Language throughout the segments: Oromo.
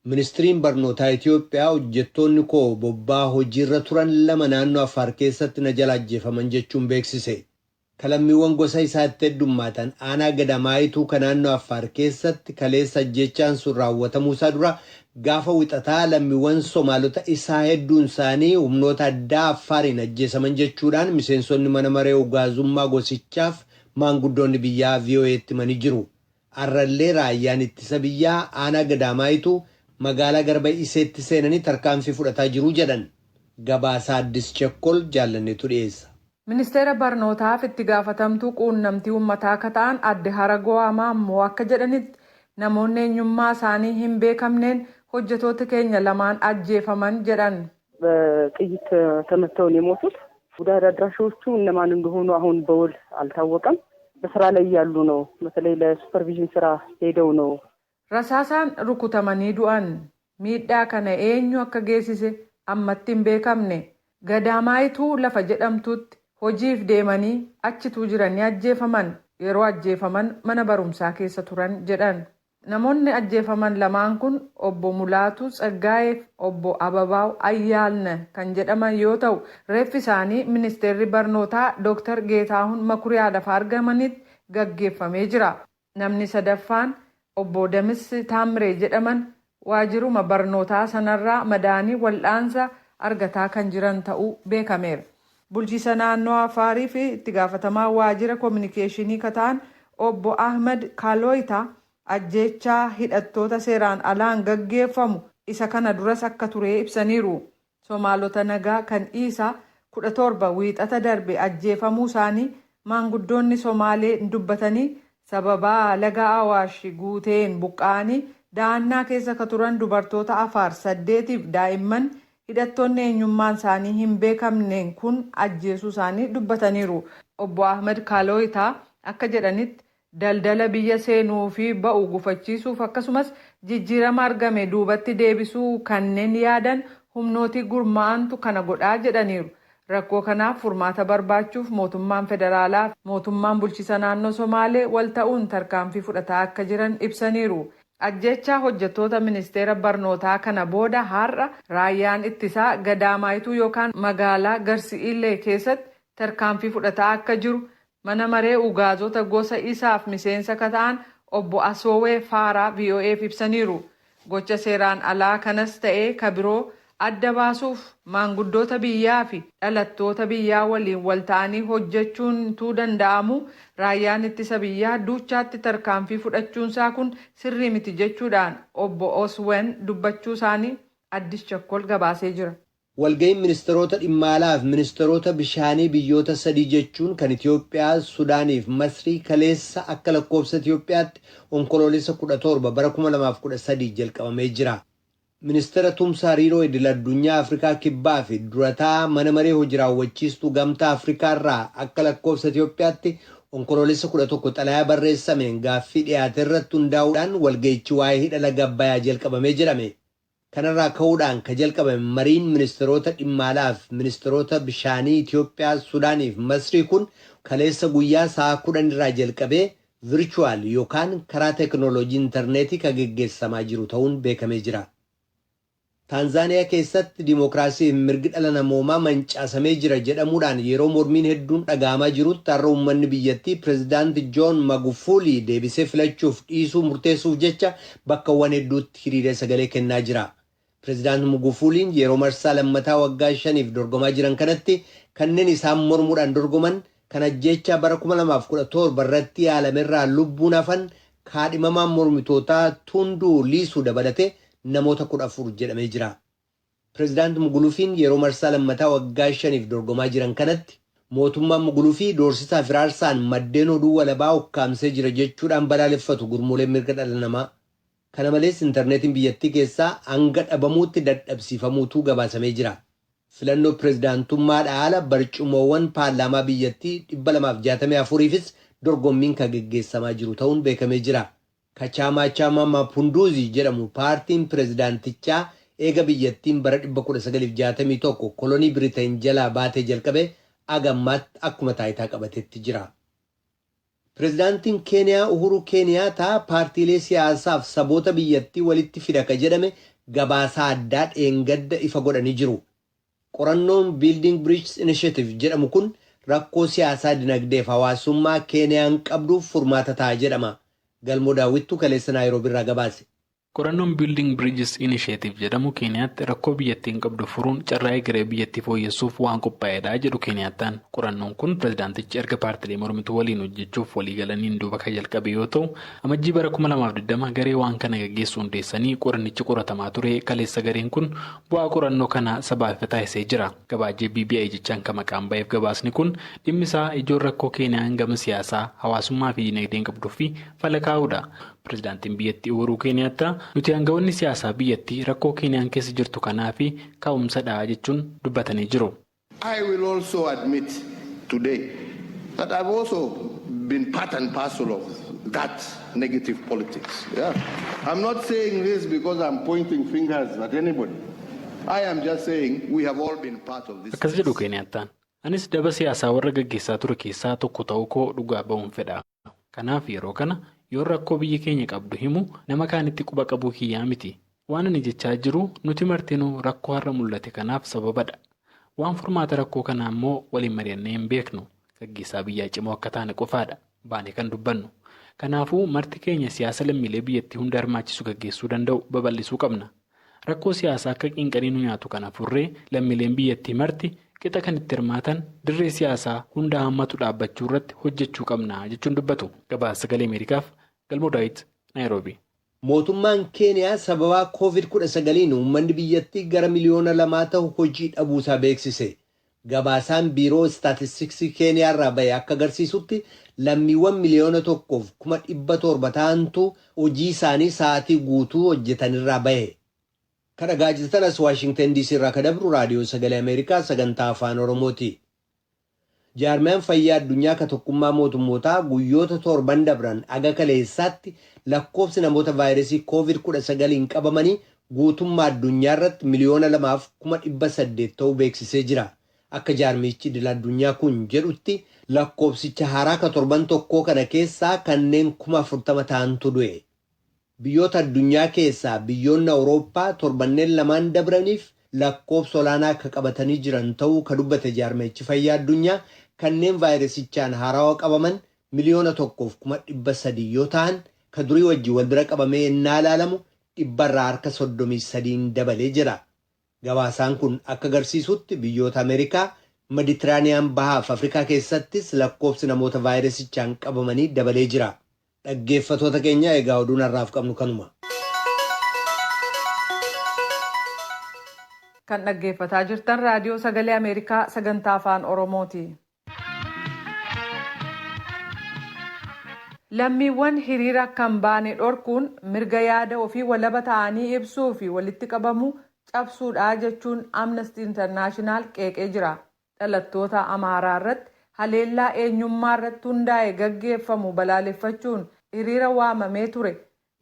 Ministiriin barnootaa Itoophiyaa hojjettoonni koo bobbaa hojiirra turan 2 naannoo Affaar keessatti na jala ajjeefaman jechuun beeksise. Kalammiiwwan gosa isaatti heddummaatan aanaa gadamaayituu kan naannoo Affaar keessatti kaleessa ajjechaan sun raawwatamuu isaa dura gaafa wixataa lammiiwwan Somaalota isaa hedduun isaanii humnoota addaa Affaariin ajjeesaman jechuudhaan miseensonni mana maree ugaazummaa gosichaaf maanguddoonni biyyaa VOA'tti himanii jiru. Arrallee raayyaan ittisa biyyaa aanaa gadamaayituu magaalaa Garba Iseetti seenanii tarkaanfii fudhataa jiru jedhan. Gabaasaa Addis Chekkol jaallanneetu dhiyeessa. Ministeera barnootaaf itti gaafatamtuu quunnamtii uummataa akka ta'an adde Haragoo Amaammoo akka jedhanitti namoonni eenyummaa isaanii hin beekamneen hojjetoota keenya 2 ajjeefaman jedhan. በጥይት ተመተው ነው የሞቱት። ጉዳት አድራሾቹ እነማን እንደሆኑ አሁን በውል አልታወቀም። በስራ ላይ ያሉ ነው። በተለይ ለሱፐርቪዥን ስራ ሄደው ነው። Rasaasaan rukutamanii du'an miidhaa kana eenyu akka geessise ammatti hin beekamne. Gadamaayituu lafa jedhamtutti hojiif deemanii achituu jiranii ajjeefaman. Yeroo ajjeefaman mana barumsaa keessa turan jedhan. Namoonni ajjeefaman 2 kun obbo Mulaatu Tsaggaayeef obbo Ababaaw Ayyaalna kan jedhaman yoo ta'u reeffi isaanii ministeerri barnootaa Dr. Geetaahun Makuriyaa lafa argamanitti gaggeeffamee jira. Namni sadaffaan obbo Damis Taamree jedhaman waajiruma barnootaa sanarraa madaanii wal'aansa argataa kan jiran ta'uu beekameera. Bulchiisa naannoo Afaarii fi itti gaafatamaa waajira koominikeeshinii kataan obbo Ahmed Kaalooyitaa ajjechaa hidhattoota seeraan alaan gaggeeffamu isa kana duras akka ture ibsaniiru. Somaalota nagaa kan dhiisaa 17 wiixata darbe ajjeefamuu isaanii maanguddoonni Somaalee dubbatanii sababaa laga Awaash guuteen buqqa'anii dahannaa keessa ka turan dubartoota Afaar 8f daa'imman hidhattoonni eenyummaan isaanii hin beekamneen kun ajjeesuu isaanii dubbataniiru. Obbo Ahmed Kaalooyitaa akka jedhanitti daldala biyya seenuu fi ba'u gufachiisuuf akkasumas jijjiirama argame duubatti deebisuu kanneen yaadan humnooti gurmaa'antu kana godhaa jedhaniiru. Rakkoo kanaaf furmaata barbaachuuf mootummaan federaalaa fi mootummaan bulchiisa naannoo Somaalee wal ta'uun tarkaanfii fudhataa akka jiran ibsaniiru. Ajjechaa hojjettoota ministeera barnootaa kana booda har'a raayyaan ittisaa Gadamaayituu yookaan magaalaa Garsiillee keessatti tarkaanfii fudhataa akka jiru mana maree ugaazota gosa isaaf miseensa ka ta'an obbo Asoowee Faaraa VOA'f ibsaniiru. Gocha seeraan alaa kanas ta'ee ka biroo adda baasuuf maanguddoota biyyaa fi dhalattoota biyyaa waliin wal ta'anii hojjechuun tuu danda'amu raayyaan ittisa biyyaa duuchaatti tarkaanfii fudhachuunsaa kun sirrii miti jechuudhaan obbo Oswen dubbachuu isaanii Addis Chekkol gabaasee jira. Walga'iin ministeerota dhimma alaa fi ministeerota bishaanii biyyoota 3 jechuun kan Itoophiyaa, Sudaanii fi Masrii kaleessa akka lakkoofsa Itoophiyaatti onkoloolessa 17 bara 2013 jalqabamee jira. Ministeera tumsaa hariiroo idil-addunyaa Afrikaa Kibbaa fi durataa mana maree hojii raawwachiistuu gamtaa Afrikaa irraa akka lakkoofsa Itoophiyaatti onkoloolessa 11 xalayaa barreessameen gaaffii dhiyaate irratti hundaa'uudhaan walga'ichi waa'ee hidha laga Abbayyaa jalqabamee jedhame. Kanarraa ka'uudhaan ka jalqabame mariin ministeerota dhimma alaa fi ministeerota bishaanii Itoophiyaa, Sudaanii fi Masrii kun kaleessa guyyaa sa'a 10 irraa jalqabee virchuwaal yookaan karaa teekinooloojii intarneetii ka geggeessamaa jiru ta'uun beekamee jira. Taanzaaniyaa keessatti dimookiraasii fi mirgi dhala namoomaa mancaasamee jira jedhamuudhaan yeroo mormiin hedduun dhaga'amaa jirutti har'a uummanni biyyattii pireezidaanti Joon Magufuli deebisee filachuuf dhiisuu murteessuuf jecha bakkawwan hedduutti hiriiree sagalee kennaa jira. Pireezidaanti Magufuliin yeroo marsaa lammataa waggaa 5f dorgomaa jiran kanatti kanneen isaan mormuudhaan dorgoman kan ajjechaa bara 2017 irratti yaalamerraa lubbuun hafan kaadhimamaan mormitootaa Tunduu Liisuu dabalate namoota 14 jedhamee jira. Pireezidaanti Mugulufiin yeroo marsaa lammataa waggaa 5f dorgomaa jiran kanatti mootummaan Mugulufii doorsisaa fi raarsaan maddeen oduu walabaa ukkaamsee jira jechuudhaan balaaleffatu gurmuuleen mirga dhala namaa. Kana malees intarneetiin biyyattii keessaa hanga dhabamuutti dadhabsiifamuutu gabaasamee jira. Filannoo pireezidaantummaadhaa ala barcumoowwan paarlaamaa biyyattii 264fis dorgommiin kan geggeessamaa jiru ta'uun beekamee jira. Kachaamaachaama Mapunduuzi jedhamu paartiin pireezidaantichaa eega biyyattiin bara 1961 kolonii Biriteen jalaa baatee jalqabe agammaatti akkuma taayitaa qabatetti jira. Pireezidaantiin Keeniyaa Uhuru Keeniyaataa paartiilee siyaasaaf saboota biyyattii walitti fida ka jedhame gabaasaa addaa dheengadda ifa godhanii jiru. Qorannoon Building Bridges Initiative jedhamu kun rakkoo siyaasaa dinagdeef hawaasummaa Keeniyaan qabduuf furmaata ta'a jedhama. Galmoo daawwittuu kaleessa Naayiroobii irraa gabaase. Qorannoon Building Bridges Initiative jedhamu Keeniyaatti rakkoo biyyattiin qabdu furuun carraa egeree biyyattii fooyyessuuf waan qophaa'edha jedhu Keeniyattaan. Qorannoon kun pireezidaantichi erga paartilee mormituu waliin hojjechuuf waliigalaniin duuba kan jalqabe yoo ta'u, amajjii bara 2020 garee waan kana gaggeessu hundeessanii qorannichi qoratamaa ture. Kaleessa gareen kun bu'aa qorannoo kana sabaaf taasisee jira. Gabaajee BBI jechaan kan maqaan ba'eef gabaasni kun dhimmi isaa ijoon rakkoo Keeniyaan gama siyaasaa, hawaasummaa fi dinagdeen qabduu fi fala kaa'udha. Pireezidaantiin biyyattii Uhuru Keeniyattaa nuti aangawoonni siyaasaa biyyattii rakkoo Keeniyaan keessa jirtu kanaa fi ka'umsadha jechuun dubbatanii jiru. I will also admit today that I've also been part and parcel of that negative politics. Yeah. I'm not saying this because I'm pointing fingers at anybody. I am just saying we have all been part of this. Akkas jedhu Keeniyattaan. Anis daba siyaasaa warra gaggeessaa ture keessaa tokko ta'uu koo dhugaa ba'uun fedha. Kanaaf yeroo kana yoo rakkoo biyya keenya qabdu himu nama kaanitti quba qabuu kiyyaa miti. Waan ani jechaa jiru nuti martinuu rakkoo har'a mul'ate kanaaf sababadha. Waan furmaata rakkoo kanaa immoo waliin mari'annee hin beeknu. Gaggeessaa biyyaa cimoo akka taane qofaadha. Baanee kan dubbannu. Kanaafuu marti keenya siyaasa lammiilee biyyattii hunda hirmaachisu gaggeessuu danda'u babal'isuu qabna. Rakkoo siyaasaa akka qinqanii nu nyaatu kana furree lammiileen biyyattii marti qixa kan itti hirmaatan dirree siyaasaa hunda hammatu dhaabbachuu irratti hojjechuu qabna jechuun dubbatu. Gabaasa Sagalee Ameerikaaf Galmoo Daawit Naayiroobii. Mootummaan Keeniyaa sababaa COVID-19 uummanni biyyattii gara miliyoona 2 ta'u hojii dhabuusaa beeksise. Gabaasaan biiroo istaatistiksii Keeniyaa irraa bahe akka agarsiisutti lammiiwwan miliyoona 1,700 ta'antu hojii isaanii sa'aatii guutuu hojjetanirraa bahe. Kana gaajitanas Waashingtan DC irraa kadabru raadiyoo Sagalee Ameerikaa sagantaa afaan Oromooti. Jaarmiyaan fayyaa addunyaa ka tokkummaa mootummootaa guyyoota 7 dabran aga kaleessaatti lakkoofsi namoota vaayirasii COVID-19 qabamanii guutummaa addunyaa irratti miliyoona 2,800 ta'uu beeksisee jira. Akka jaarmichi idil addunyaa kun jedhutti lakkoofsicha haaraa ka torban tokkoo kana keessaa kanneen 40,000 ta'antu du'e. Biyyoota addunyaa keessaa biyyoonni Awurooppaa torbanneen lamaan dabraniif lakkoofsa olaanaa akka qabatanii jiran ta'uu ka dubbate jaarmichi fayyaa addunyaa kanneen vaayirasichaan haarawaa qabaman miliyoona 1,300 yoo ta'an ka durii wajjin wal bira qabamee innaa ilaalamu 133 dabalee jira. Gabaasaan kun akka agarsiisutti biyyoota Ameerikaa, Meditiraaniyaan bahaaf Afrikaa keessattis lakkoofsi namoota vaayirasichaan qabamanii dabalee jira. Dhaggeeffatoota keenya egaa oduun har'aaf qabnu kanuma. Kan dhaggeeffataa jirtan raadiyoo Sagalee Ameerikaa sagantaa afaan Oromooti. Lammiiwwan hiriira kan baane dhorkuun mirga yaada ofii walaba ta'anii ibsuu fi walitti qabamuu cabsuudha jechuun Amnesty International qeeqee jira. Dhalattoota Amaaraa irratti haleellaa eenyummaa irratti hundaa'e gaggeeffamu balaaleffachuun hiriira waamamee ture.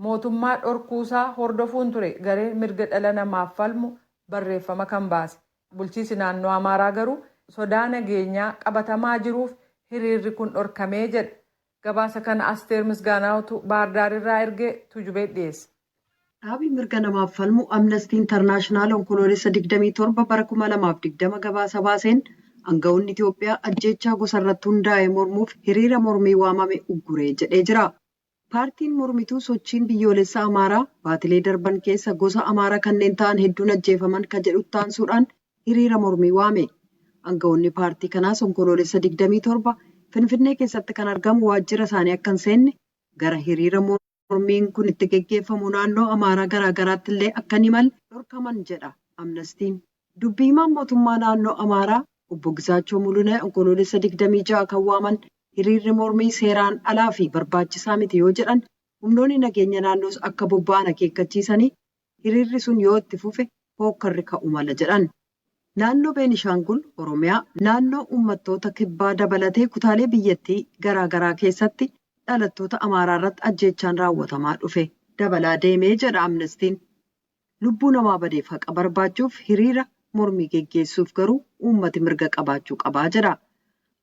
Mootummaa dhorkuusaa hordofuun ture garee mirga dhala namaaf falmu barreeffama kan baase. Bulchiinsi naannoo Amaaraa garuu sodaa nageenyaa qabatamaa jiruuf hiriirri kun dhorkamee jedha. Gabaasa kana Asteer Misgaanaawtu Baardaar irraa ergee Tujubee dhiyeesse. Dhaabii mirga namaaf falmu Amnesty International onkoloolessa 27 bara 2020 gabaasa baaseen aangawoonni Itoophiyaa ajjeechaa gosa irratti hundaa'e mormuuf hiriira mormii waamame ugguree jedhee jira. Paartiin mormituu sochiin biyyoolessaa Amaaraa baatilee darban keessa gosa Amaaraa kanneen ta'an hedduun ajjeefaman kan jedhu taansuudhaan hiriira mormii waame. Aangawoonni paartii kanaas onkoloolessa 27 Finfinnee keessatti kan argamu waajjira isaanii akka hin seenne gara hiriira mormiin kun itti geggeeffamu naannoo Amaaraa garaagaraatti illee akka hin imalle dhorkaman jedha Amnestiin. Dubbii himaan mootummaa naannoo Amaaraa obbo Gisaachoo Mulunee onkoloolessa 26 kan waaman hiriirri mormii seeraan alaa fi barbaachisaa miti yoo jedhan humnoonni nageenya naannoos akka bobba'an akeekkachiisanii hiriirri sun yoo itti fufe hookkarri ka'u mala jedhan. Naannoo Beenishaangul Oromiyaa naannoo uummattoota kibbaa dabalatee kutaalee biyyattii garaagaraa keessatti dhalattoota Amaaraa irratti ajjeechaan raawwatamaa dhufe dabalaa deemee jedha Amnestiin. Lubbuu namaa badeef haqa barbaachuuf hiriira mormii geggeessuuf garuu uummati mirga qabaachuu qabaa jedha.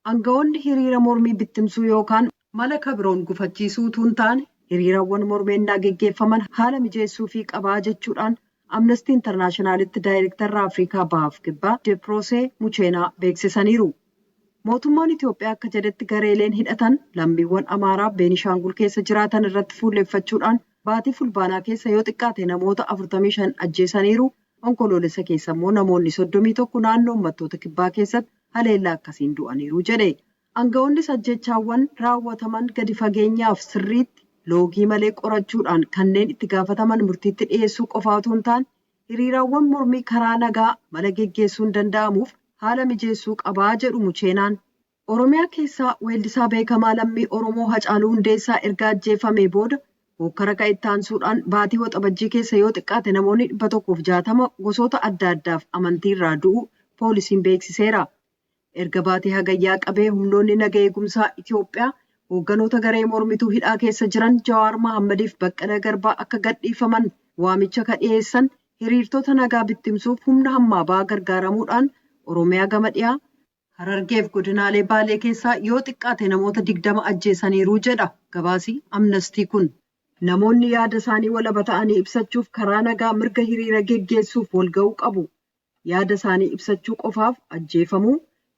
Aangawoonni hiriira mormii bittimsuu yookaan mala kabiroon gufachiisuu tuun taane hiriirawwan mormeennaa geggeeffaman haala mijeessuu fi qabaa jechuudhaan amnestii intarnaashinaalitti daayirektarra Afrikaa Bahaaf Kibbaa Deeproosee Mucheenaa beeksisaniiru. Mootummaan Itoophiyaa akka jedhetti gareeleen hidhatan lammiiwwan Amaaraa Beenishaangul keessa jiraatan irratti fuulleeffachuudhaan baatii fulbaanaa keessa yoo xiqqaate namoota 45 ajjeesaniiru. Onkoloolessa keessa immoo namoonni 31 naannoo uummattoota kibbaa keessatti haleellaa akkasiin du'aniiru jedhe. Aangawoonnis ajjechaawwan raawwataman gadi fageenyaaf sirriitti loogii malee qorachuudhaan kanneen itti gaafataman murtiitti dhiyeessuu qofaa otoo hin taane hiriiraawwan mormii karaa nagaa mala geggeessuun danda'amuuf haala mijeessuu qabaa jedhu Mucheenaan. Oromiyaa keessaa weellisaa beekamaa lammii Oromoo Hacaaluu Hundeessaa erga ajjeefamee booda hokkara ka'e itti aansuudhaan baatii waxabajjii keessa yoo xiqqaate namoonni 160 gosoota adda addaaf amantii irraa du'u poolisiin beeksiseera. Erga baatii hagayyaa qabee humnoonni naga eegumsaa Itoophiyaa hoogganoota garee mormituu hidhaa keessa jiran Jawaar Mahaammadiif Baqqalaa Garbaa akka gadhiifaman waamicha ka dhiyeessan hiriirtota nagaa bittimsuuf humna hammaa ba'aa gargaaramuudhaan Oromiyaa gama dhiyaa Harargeef godinaalee Baalee keessaa yoo xiqqaate namoota 20 ajjeesaniiru jedha gabaasii amnestii kun. Namoonni yaada isaanii walaba ta'anii ibsachuuf karaa nagaa mirga hiriira geggeessuuf walga'uu qabu. Yaada isaanii ibsachuu qofaaf ajjeefamuu,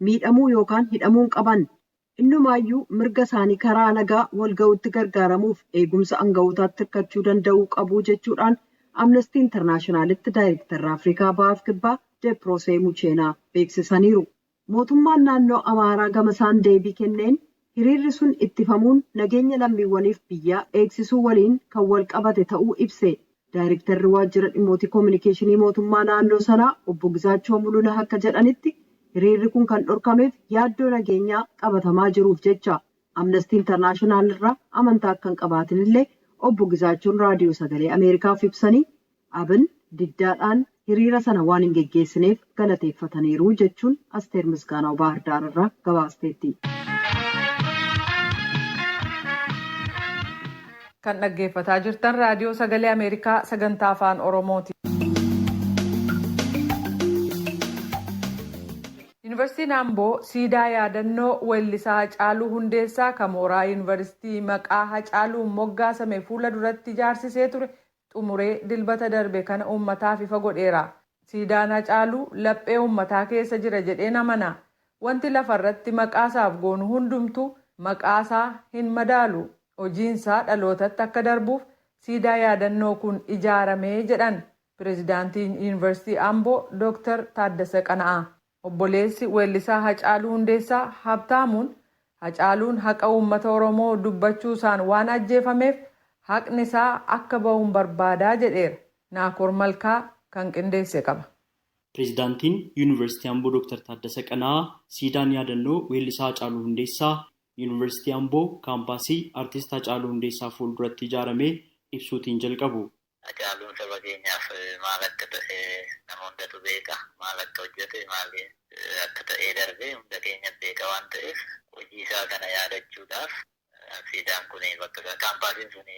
miidhamuu yookaan hidhamuun qaban. Innumaayyuu mirga isaanii karaa nagaa walga'uutti gargaaramuuf eegumsa aanga'ootaatti hirkachuu danda'uu qabu jechuudhaan amnestii intarnaashinaalitti daayirektarra Afrikaa Bahaaf Kibbaa Deeproosee Mucheenaa beeksisaniiru. Mootummaan naannoo Amaaraa gama isaan deebii kenneen hiriirri sun ittifamuun nageenya lammiiwwaniif biyyaa eegsisuu waliin kan wal qabate ta'uu ibse. Daayirektarri waajjira dhimmoota koominikeeshinii mootummaa naannoo sanaa obbo Gizaachoo Mul'unaa akka jedhanitti hiriirri kun kan dhorkameef yaaddoo nageenyaa qabatamaa jiruuf jecha. Amnestii intarnaashinaal irraa amantaa akka hin qabaatin illee obbo Gizaachoon raadiyoo sagalee Ameerikaaf ibsanii abin diddaadhaan hiriira sana waan hin geggeessineef galateeffataniiru jechuun Asteer Misgaanaw Baahir Daar irraa gabaasteetti. Kan dhaggeeffataa jirtan raadiyoo sagalee Ameerikaa sagantaa afaan Oromooti. Yuunivarsiitiin Amboo siidaa yaadannoo weellisaa Hacaaluu Hundeessaa kan mooraa yuunivarsiitii maqaa Hacaaluun moggaasame fuula duratti ijaarsisee ture xumuree dilbata darbe kana uummataaf ifa godheera. Siidaan Hacaaluu laphee uummataa keessa jira jedheen amana. Wanti lafarratti maqaasaaf goonu hundumtuu maqaasaa hin madaalu. Hojiinsaa dhalootatti akka darbuuf siidaa yaadannoo kun ijaaramee jedhan pireezidaantiin yuunivarsiitii Amboo Dr. Taaddasee Qana'aa. Obboleessi weellisaa Hacaaluu Hundeessaa Habtaamuun Hacaaluun haqa uummata Oromoo dubbachuusaan waan ajjeefameef haqni isaa akka bahuun barbaadaa jedheera. Naakoor Malkaa kan qindeesse qaba. Pireezidaantiin yuunivarsiitii Amboo Dr. Taaddasee Qana'aa siidaan yaadannoo weellisaa Hacaaluu Hundeessaa yuunivarsiitii Amboo kaampaasii Artiist Hacaaluu Hundeessaa fuulduratti ijaaramee ibsuutiin jalqabu. Hacaaluun saba keenyaaf maal akka ta'e nama hundatu beeka. Maal akka hojjete maal akka ta'ee darbee hunda keenya beeka waan ta'eef hojii isaa kana yaadachuudhaaf siidaan kun bakka kaampaasiin sun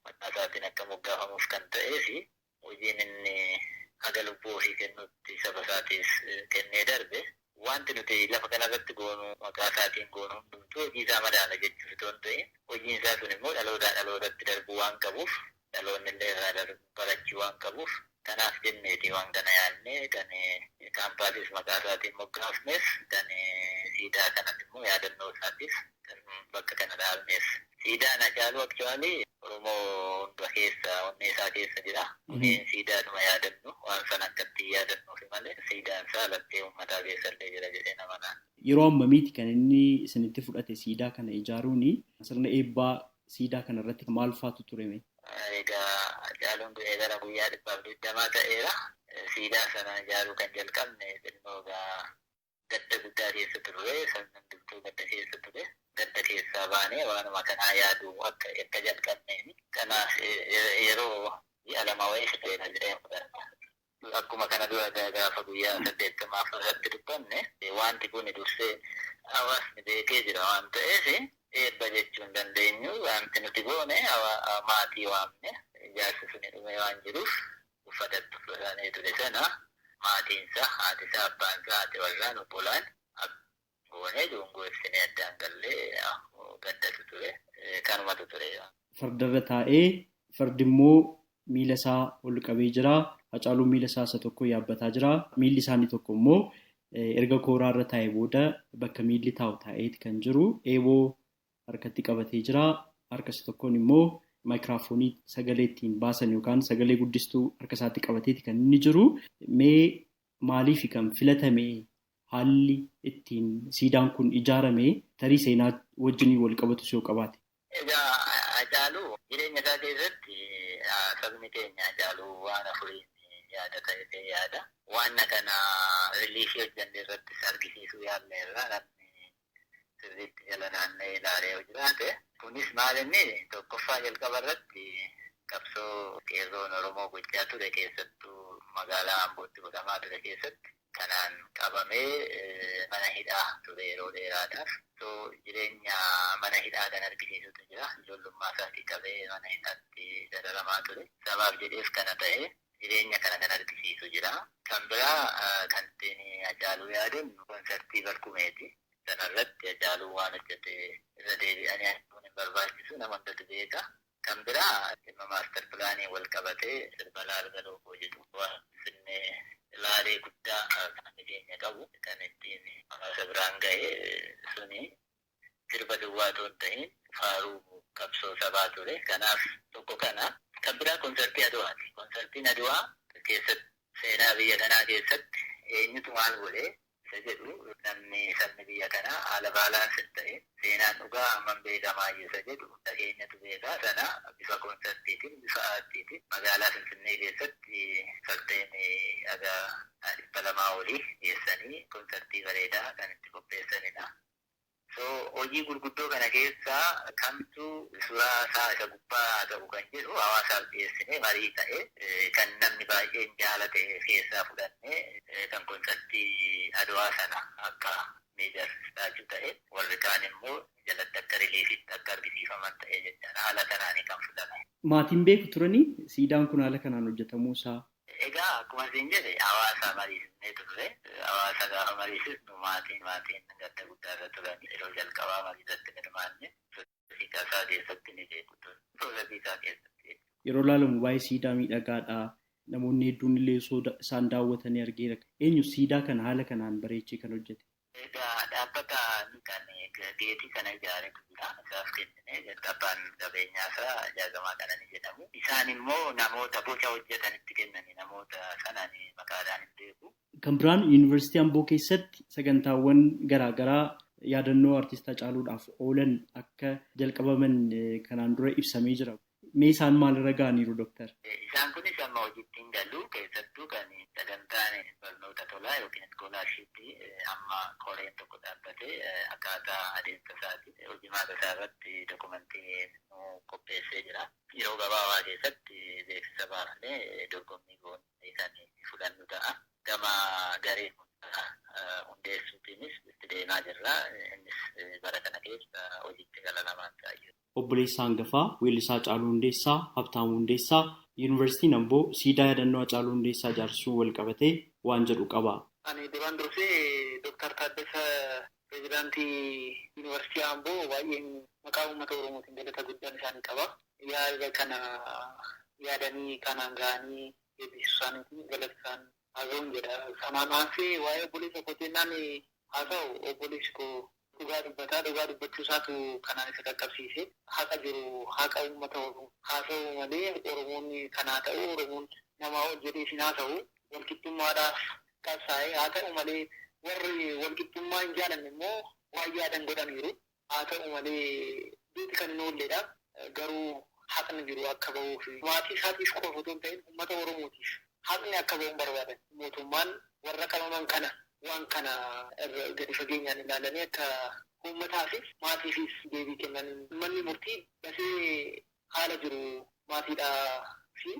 maqaa isaatiin akka moggaafamuuf kan ta'ee fi hojiin inni haga lubbuu ofii kennutti saba isaatiif kennee darbe. Wanti nuti lafa kanarratti goonu maqaa isaatiin goonu hundumtuu hojii isaa madaala jechuuf itoo hin ta'in hojiin isaa sun immoo dhalootaa dhalootatti darbuu waan qabuuf dhaloonni illee irraa barachuu waan qabuuf kanaaf jenneeti waan kana yaadnee kan kaampaasiis maqaa isaatiin moggaafnes kan siidaa kanas immoo yaadannoo isaatiif kan bakka kana dhaabneef. Siidaan Hacaaluu aktuwaalii Oromoo hunda keessa onnee isaa keessa jira. Siidaadhuma yaadannu waan sana akkatti yaadannuuf malee siidaan isaa laphee uummataa keessa illee jira jedhee nama naan. Yeroo ammamiiti kan inni isinitti fudhate siidaa kana ijaaruun sirna eebbaa siidaa kana irratti maal faatu ture? Egaa Hacaaluun du'ee gara guyyaa 120 ta'eera. Siidaa sana ijaaruu kan jalqabne xinnoo gadda guddaa keessa ture. Sannan dubtuu gadda keessa ture. Gadda keessaa baanee waanuma kanaa yaaduu akka jalqabneeni. Kanaaf yeroo ji'a 2 wayii fiteera jedhee fudhata. Akkuma kana dura gaafa guyyaa 80 irratti dubbanne wanti kun dursee hawaasni beekee jira waan ta'eef eebba jechuu hin dandeenyu. Wanti nuti goone maatii waamne ijaarsi sun dhume waan jiruuf uffatatti uffatanii ture sana maatiinsa haatisaa abbaansaa haati warraan obbolaan goonee dungoo ibsinee addaan gallee gaddatu ture. Kanumatu ture. Fardarra taa'ee fardi immoo miila isaa ol qabee jira. Hacaaluun miila isaa isa tokko yaabbataa jira. Miilli isaanii tokko immoo erga kooraarra taa'ee booda bakka miilli taa'u taa'eeti kan jiru. Eeboo harkatti qabatee jira. Harka isa tokkoon immoo maayikiraafoonii sagalee ittiin baasan yookaan sagalee guddistuu harka isaatti qabateeti kan inni jiru. Mee maaliif kan filatame haalli ittiin siidaan kun ijaarame tarii seenaa wajjin wal qabatu yoo qabaate? Egaa Hacaaluu jireenya isaa keessatti sabni keenya Hacaaluu waan afuriin yaada ta'ee yaada. Waan kana riiliifii hojjannee irrattis argisiisuu yaadne irraa namni sirriitti jala naanna'ee ilaalee yoo jiraate. Kunis maal inni tokkoffaa jalqaba irratti qabsoo qeerroon Oromoo gochaa ture keessattuu magaalaa Ambootti godhamaa ture keessatti kanaan qabamee mana hidhaa ture yeroo dheeraadhaaf. Jireenya mana hidhaa kan argisiisutu jira. Ijoollummaa isaatii qabee mana hidhaatti dararamaa ture. Sabaaf jedheef kana ta'e jireenya kana kan argisiisu jira. Kan biraa kan ittiin Hacaaluu yaadannu konsartii Barkumeeti. Sanarratti Hacaaluu waan hojjete irra deebi'anii arguun hin barbaachisu nama hundatu beeka. Kan biraa dhimma maastar pilaanii wal qabatee sirba laalgaloo jedhu waan finnee ilaalee guddaa kan keenya qabu kan ittiin hawaasa biraan ga'e suni sirba duwwaa otoo hin ta'in faaruu qabsoo sabaa ture. Kanaaf tokko kana. Kan biraa konsartii Aduwaati. Konsartiin Aduwaa keessatti seenaa biyya kanaa keessatti eenyutu maal godhee isa jedhu namni sabni biyya kanaa haala baalaansin ta'e seenaan dhugaa amman beekamaa isa jedhu dhageenyatu beekaa sana bifa konsartiitiin bifa aartiitiin magaalaa Finfinnee keessatti fardeen dhagaa 200 olii geessanii konsartii bareedaa kan itti qopheessanidha. Hojii gurguddoo kana keessaa kamtu suuraa isaa isa gubbaa ta'u kan jedhu hawaasaaf dhiyeessinee marii ta'e kan namni baay'een jaalate keessaa fudhannee kan konsartii Adwaa sana akka meejar istaachuu ta'e warri kaan immoo jalatti akka riiliifitti akka argisiifaman ta'e jechuudha. Haala kanaanii kan fudhame. Maatiin beeku turanii siidaan kun haala kanaan hojjetamuu isaa? Egaa akkuma isin jedhe hawaasa mariisisnee turre. Hawaasa gaafa mariisisnu maatiin gadda guddaa irra turan yeroo jalqabaa mariisatti hirmaanne siidaa isaa keessatti ni beeku ture. Soosii isaa keessatti. Yeroo ilaalamu baay'ee siidaa miidhagaadha. Namoonni hedduun illee isaan daawwatanii argeera. Eenyu siidaa kana haala kanaan bareechee kan hojjete? Egaa dhaabbata kan geetii kana ijaaretu jira. Isaaf kennine abbaan qabeenyaa isaa Jaagamaa kana ni jedhamu. Isaan immoo namoota boca hojjetanitti kennani. Namoota sanaan maqaadhaan hin beeku. Kan biraan yuunivarsiitii Amboo keessatti sagantaawwan garaagaraa yaadannoo artistii Hacaaluudhaaf oolan akka jalqabaman kanaan dura ibsamee jira. Mee isaan maalirra ga'aniiru Dooktar? Isaan kunis amma hojiitti hin galu keessattuu kan sagantaan barnoota tolaa yookiin iskoolaarshiippii amma koreen tokko dhaabbatee akkaataa adeemsa isaati. Hojii maata isaa irratti dokumentii qopheessee jira. Yeroo gabaabaa keessatti beeksisa baafnee dorgommii goonee kan fudhannu ta'a. Gama garee hundeessuutiinis itti deemaa jirra. Innis bara kana keessa hojiitti gala lamaan ta'a. Obboleessa hangafaa weellisaa Hacaaluu Hundeessaa, Habtaamuu Hundeessaa, Yuunivarsiitiin Amboo siidaa yaadannoo Hacaaluu Hundeessaa ijaarsuu wal qabatee waan jedhu qaba. Ani duraan dursee Dooktar Taaddasee Pireezidaantii Yuunivarsiitii Amboo baay'een maqaa uummata Oromootiin galata guddaan isaanii qaba. Yaada kana yaadanii kanaan ga'anii eebbisuu isaaniitiin galata isaan haasa'uun jedha. Sanaan aansee waa'ee obboleessa kootinnaan haasa'u obboleessi koo dhugaa dubbachuu isaatu kanaan isa qaqqabsiise. Haqa jiru haqa uummata Oromoo haasa'u malee Oromoonni kanaa ta'u Oromoon namaa ol jedhee isin haasa'u walqixxummaadhaaf qabsaa'ee haa ta'u malee warri walqixxummaa hin jaalanne immoo waan yaadan godhaniiru. Haa ta'u malee duuti kan hin oolledha. Garuu haqni jiru akka bahuuf maatii isaatiif qofa otoo hin ta'in uummata Oromootiif haqni akka bahuun barbaadan mootummaan warra qabaman kana waan kana irra gadi fageenyaan ilaalanii akka uummataafis maatiifis deebii kennan manni murtii dasee haala jiru maatiidhaa fi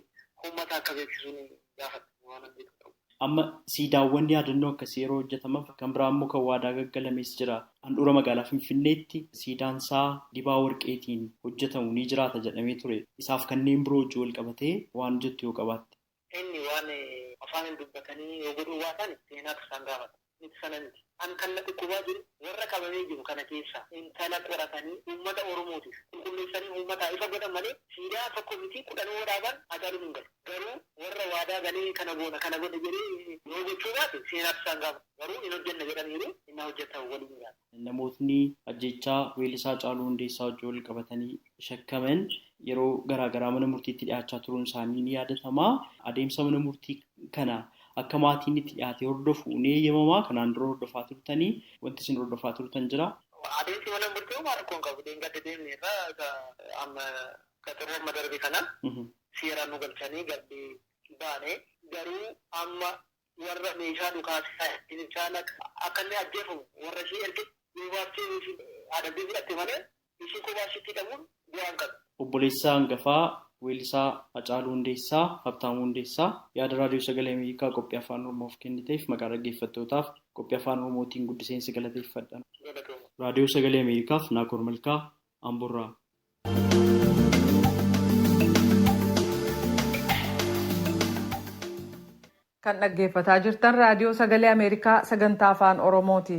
uummata akka beeksisuun gaafata waan beeku. Amma siidaawwan yaadannoo akkasii yeroo hojjetaman kan biraa immoo kan waadaa gaggalamees jira. Handhuura magaalaa Finfinneetti siidaan isaa dibaa warqeetiin hojjetamu ni jiraata jedhamee ture. Isaaf kanneen biroo wajjin wal qabatee waan jettu yoo qabaatte. Inni waan afaan hin dubbatanii yoo godhuu baatan seenaatu isaan gaafata. Miti sana miti. an kan na dhukkubaa jiru warra qabamee jiru kana keessa intala qoratanii uummata Oromootiif qulqulleessanii uummata ifa godhan malee siidaa tokko miti kudhanoo dhaaban ajaa'ibu hin galu. Garuu warra waadaa galee kana godhe jedhee yoo gochuu baate seenaaf isaan gaafa garuu hin hojjenna jedhaniiru inni hojjetan waliin yaada. Namootni ajjechaa weellisaa Haacaaluu Hundeessaa wajjin wal qabatanii shakkaman yeroo garaagaraa mana murtiitti dhiyaachaa turuun isaanii ni yaadatama. Adeemsa mana murtii kana akka maatiin itti dhiyaatee hordofu ni eeyyamamaa. Kanaan dura hordofaa turtanii wanti isin hordofaa turtan jira? Adeemsi mana murtii maal akkuma qabu deemgadde deemneerra amma qaxaroo madarbii kana seeraan nu galchanii gaddee baane garuu amma warra meeshaa dhukaasii caala akka inni ajjeefamu warra ishee erge yoo baachee adabbii fudhatte malee ishee kobaashitti hidhamuun bu'aan qabu. Obboleessaa hangafaa weellisaa Haacaaluu Hundeessaa Habtaamuu Hundeessaa yaada raadiyoo sagalee Ameerikaa qophii afaan Oromoof kenniteef maqaa dhaggeeffattootaaf qophii afaan Oromootiin guddiseensi galateeffadha. Raadiyoo sagalee Ameerikaaf Naakoor Malkaa Amburraa. Kan dhaggeeffataa jirtan raadiyoo sagalee Ameerikaa sagantaa afaan Oromooti.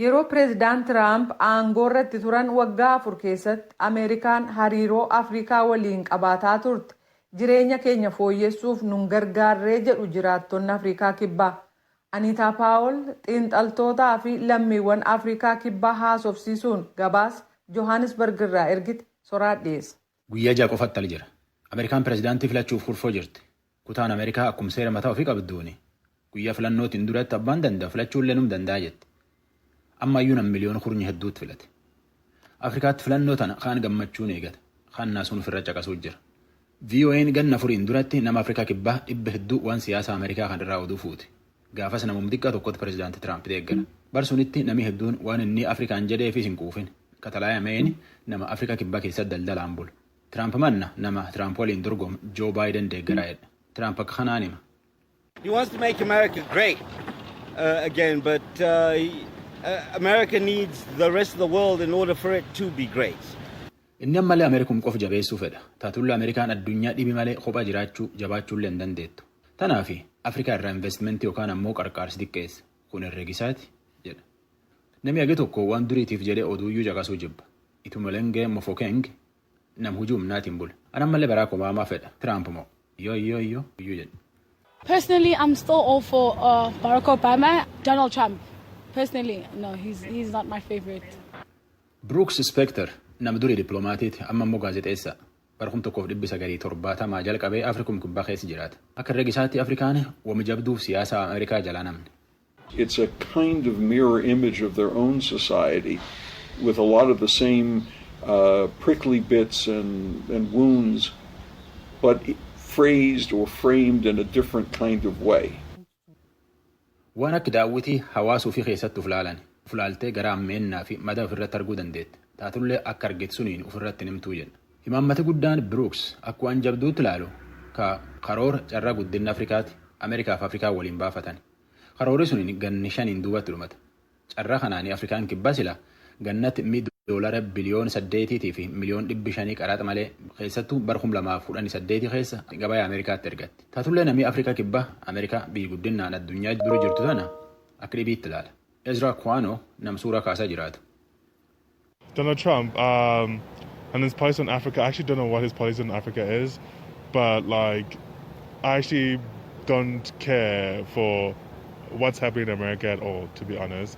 Yeroo pireezidaant Tiraamp aangoo irratti turan waggaa 4 keessatti Ameerikaan hariiroo Afrikaa waliin qabaataa turte jireenya keenya fooyyessuuf nun gargaarree jedhu jiraattonni Afrikaa kibbaa. Aniitaa Paawol xiinxaltootaa fi lammiiwwan Afrikaa kibbaa haasofsiisuun gabaasa Johannesburg irraa ergite soraa dhiyeessa. Guyyaa 6 qofatti jira. Ameerikaan pireezidaantii filachuuf kurfoo jirti. Kutaan Ameerikaa akkuma seera mataa ofii qabduuni. Guyyaa filannootiin duratti abbaan danda'a filachuullee num danda'a jetti. Amma iyyuu nam miliyoona kurnya hedduutti filate. Afrikaatti filannoo tana kaan gammachuun eegata. Kaan naasuun ofirra caqasuu jira. VOA'n ganna 4 duratti nama Afrikaa kibbaa 100 hedduu waan siyaasa Ameerikaa kan irraa oduu fuute. Gaafas namum xiqqaa tokkotti pireezidaantii Tiraamp deeggara. Barsunitti namni hedduun waan inni Afrikaan jedheefis hin quufin. Katalaayameen nama Afrikaa kibbaa keessatti daldalaan bulu. Tiraamp manna nama Tiraamp waliin dorgomu Joo Baayiden deeggaraa'edha. Tiraamp akka kanaan hima. He wants to make America great again, but America needs the rest of the world in order for it to be great. Inni ammallee Ameerikum qofa jabeessuu fedha. Taatulla Ameerikaan addunyaa dhibi malee kophaa jiraachuu jabaachuullee hin dandeettu. Tanaafi Afrikaa irraa investimentii yookaan ammoo qarqaarsi xiqqeessa. Kun herregisaati jedha. Namni age tokko waan duriitiif jedhee oduuyyuu caqasuu jibba. Itumalenge Mofokeng nam hujii humnaatiin bula. Ana ammallee Barack Obama fedha. Tiraamp moo iyyuu jedha. Personally, I'm still all for Barack Obama. Donald Trump. Personally, no, he's not my favorite. Brooks Spector nam durii dippiloomaatiiti amma immoo gaazexeessaa. Bara 1970 jalqabee Afrikum kibbaa keessa jiraata. Akka herregisaatti Afrikaan wama jabduuf siyaasa Ameerikaa jalaa namne. It's a kind of mirror image of their own society with a lot of the same prickly bits and wounds, but phrased or framed in a different kind of way. Waan akka daawwitii hawaasuu fi keessatti uflaalan uflaaltee gara ammeennaa fi madaa ofirratti arguu dandeette. Taatullee akka argetti suniin ofirratti nimtuu jedha. Himaammati guddaan Brooks akka waan jabduutti ilaalu karoora carraa guddinna Afrikaati Ameerikaa fi Afrikaa waliin baafatan. Karoorri suniin ganni 5 duubatti dhumata. Carraa kanaanii Afrikaan kibbaa sila gannatti $8 biliyoona 8 fi miliyoon 500 qaraxa malee keessattuu bara 2018 keessa gabaa Ameerikaatti ergatti. Taatullee namni Afrikaa kibbaa Ameerikaa biyyi guddinnaan addunyaa dura jirtu tana akka dhibiitti ilaala. Ezra Kwano nam suuraa kaasaa jiraatu. Donald Trump and his policy on Africa, I actually don't know what his policy on Africa is, but like I actually don't care for what's happening in America at all, to be honest.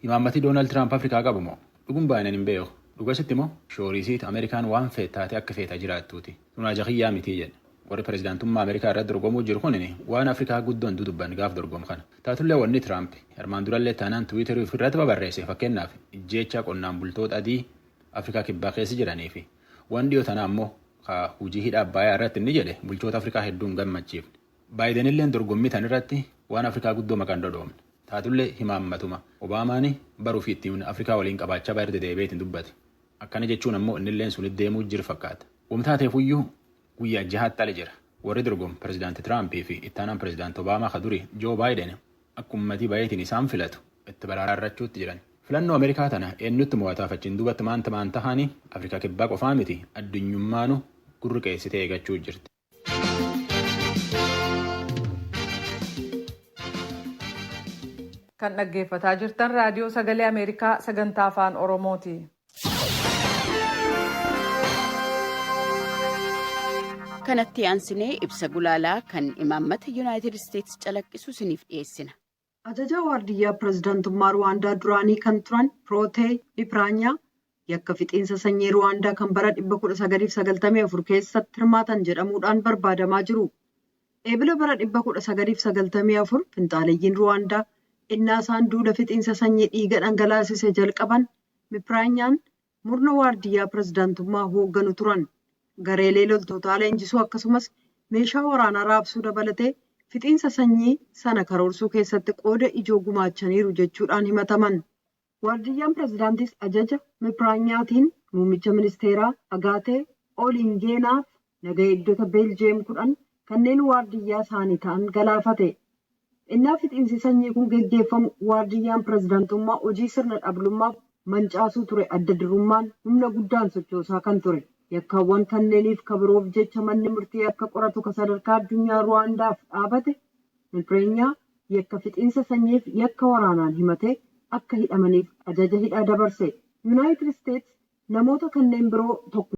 Imaammati Donald Trump Afrikaa qabu moo dhuguun baay'inaan hin beeku. Dhugasitti moo shoorisiit Ameerikaan waan feetaate akka feetaa jiraattuuti. Tunaa jaqiyyaa mitii jedha. Warri pireezidaantummaa Ameerikaa irratti dorgomuu jiru kunini waan Afrikaa guddoon dudubban gaaf dorgomu kana. Taatullee wanni Trump armaan durallee taanaan Tiwiiterii ofirratti babarreesse fakkeenyaaf ijjeecha qonnaan bultoota adii Afrikaa kibbaa keessa jiranii fi waan dhiyoo tanaa ammoo hujii hidha Abbayyaa irratti inni jedhe bulchoota Afrikaa hedduun gammachiifne. Baayidenillee dorgommii tan irratti waan Afrikaa guddoo maqaan dhodhoomne. Taatullee himaammatuma Obaamaan baruu fi ittiin Afrikaa waliin qabaachaa baay'ee deebi'eetiin dubbate. Akkana jechuun ammoo innilleen sun deemuu jiru fakkaata. Wamtaateefuyyuu guyyaa 6 jira. Warri dorgomu pireezidaantii Tiraampii fi ittaanaan pireezidaantii Obaamaa kaduri Joo Baayiden akka uummatii baay'eetiin isaan filatu itti baraarrachuutti jiran. Filannoo Ameerikaa tana eenyutti mo'ataaf achiin duubatti maanta tahaanii Afrikaa kibbaa qofaa miti addunyummaanu gurri qeessitee eeggachuu jirti. Kan dhaggeeffataa jirtan raadiyoo sagalee Ameerikaa sagantaa afaan Oromooti. Kanatti aansinee ibsa gulaalaa kan imaammata Yuunaayitid Isteetsi calaqqisu isiniif dhiyeessina. Ajajaa waardiyyaa pireezidaantummaa Ruwaandaa duraanii kan turan Pirootee Ipiraanyaa yakka fixiinsa sanyii Ruwaandaa kan bara 1994 keessatti hirmaatan jedhamuudhaan barbaadamaa jiru. Eebila bara 1994 finxaaleeyyiin Ruwaandaa innaa isaan duula fixiinsa sanyii dhiiga dhangalaasise jalqaban Ipiraanyaan murna waardiyyaa pireezidaantummaa hoogganu turan. Gareelee loltootaa leenjisuu akkasumas meeshaa waraanaa raabsuu dabalatee fixiinsa sanyii sana karoorsuu keessatti qooda ijoo gumaachaniiru jechuudhaan himataman. Waardiyyaan pireezidaantis ajaja Ipiraanyaatiin muummicha ministeeraa Agaatee Oolingeenaaf naga eegdota Beeljeem 10 kanneen waardiyyaa isaanii ta'an galaafate. Innaa fixiinsi sanyii kun geggeeffamu waardiyyaan pireezidaantummaa hojii sirna dhablummaaf mancaasuu ture adda durummaan humna guddaan sochoosaa kan ture. Yakkaawwan kanneeniif kabiroof jecha manni murtii akka qoratu kan sadarkaa addunyaa Ruwaandaaf dhaabate Ipiraanyaa yakka fixiinsa sanyiif yakka waraanaan himatee akka hidhamaniif ajaja hidhaa dabarse. Yuunaayitid Isteetsi namoota kanneen biroo tokko